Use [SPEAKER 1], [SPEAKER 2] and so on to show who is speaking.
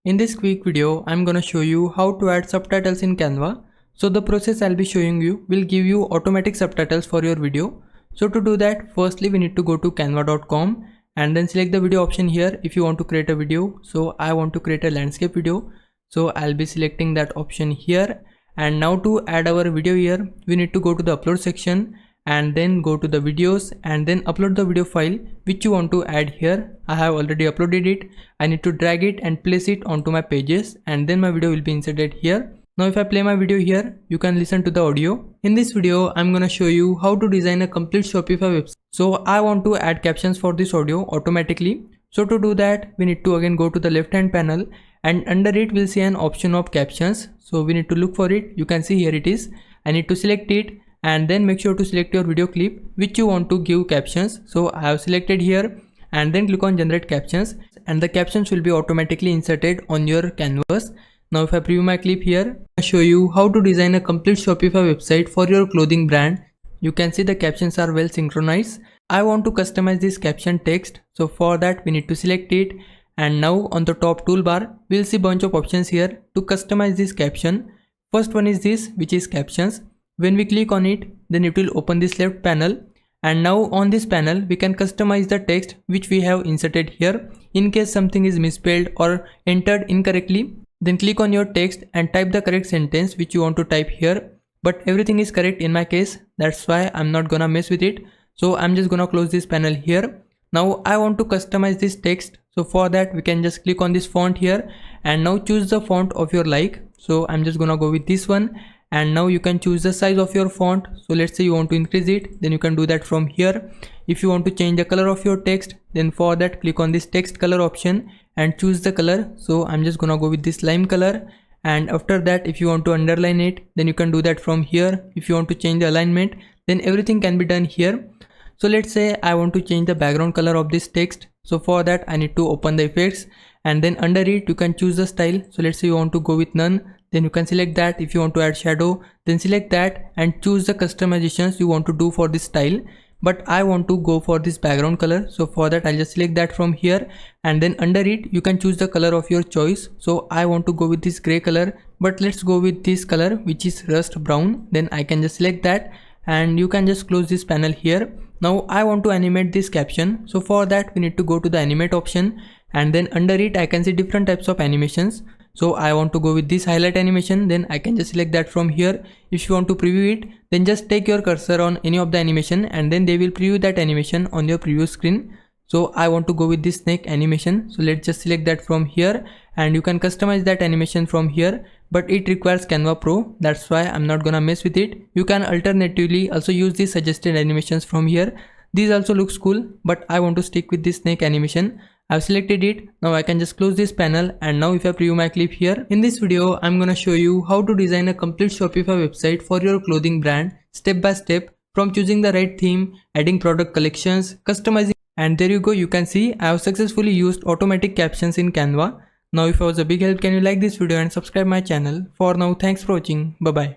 [SPEAKER 1] In this quick video, I'm gonna show you how to add subtitles in Canva. So the process I'll be showing you will give you automatic subtitles for your video. So to do that, firstly we need to go to canva.com and then select the video option here if you want to create a video. So I want to create a landscape video. So I'll be selecting that option here. And now to add our video here, we need to go to the upload section and then go to the videos and then upload the video file which you want to add here. I have already uploaded it. I need to drag it and place it onto my pages and then my video will be inserted here. Now if I play my video here, you can listen to the audio. In this video, I'm gonna show you how to design a complete Shopify website. So I want to add captions for this audio automatically. So to do that, we need to again go to the left hand panel and under it we'll see an option of captions. So we need to look for it. You can see here it is. I need to select it and then make sure to select your video clip which you want to give captions. So I have selected here and then click on generate captions and the captions will be automatically inserted on your canvas. Now if I preview my clip here, I'll show you how to design a complete Shopify website for your clothing brand. You can see the captions are well synchronized. I want to customize this caption text. So for that we need to select it and now on the top toolbar we'll see bunch of options here to customize this caption. First one is this, which is captions. When we click on it, then it will open this left panel and now on this panel we can customize the text which we have inserted here. In case something is misspelled or entered incorrectly, then click on your text and type the correct sentence which you want to type here. But everything is correct in my case, that's why I'm not gonna mess with it. So I'm just gonna close this panel here. Now I want to customize this text. So for that we can just click on this font here and now choose the font of your like. So I'm just gonna go with this one. And now you can choose the size of your font. So let's say you want to increase it, then you can do that from here. If you want to change the color of your text, then for that click on this text color option and choose the color. So I'm just gonna go with this lime color. And after that, if you want to underline it, then you can do that from here. If you want to change the alignment, then everything can be done here. So let's say I want to change the background color of this text. So for that I need to open the effects and then under it you can choose the style. So let's say you want to go with none, then you can select that. If you want to add shadow, then select that and choose the customizations you want to do for this style. But I want to go for this background color. So for that I'll just select that from here and then under it you can choose the color of your choice. So I want to go with this gray color, but let's go with this color which is rust brown. Then I can just select that and you can just close this panel here. Now I want to animate this caption. So for that we need to go to the animate option and then under it I can see different types of animations. So I want to go with this highlight animation, then I can just select that from here. If you want to preview it, then just take your cursor on any of the animation and then they will preview that animation on your preview screen. So I want to go with this snake animation. So let's just select that from here and you can customize that animation from here, but it requires Canva Pro. That's why I'm not gonna mess with it. You can alternatively also use these suggested animations from here. These also looks cool, but I want to stick with this snake animation. I've selected it. Now I can just close this panel and now if I preview my clip here. In this video, I'm gonna show you how to design a complete Shopify website for your clothing brand step by step, from choosing the right theme, adding product collections, customizing, and there you go. You can see I have successfully used automatic captions in Canva. Now if I was a big help, can you like this video and subscribe my channel. For now, thanks for watching. Bye bye.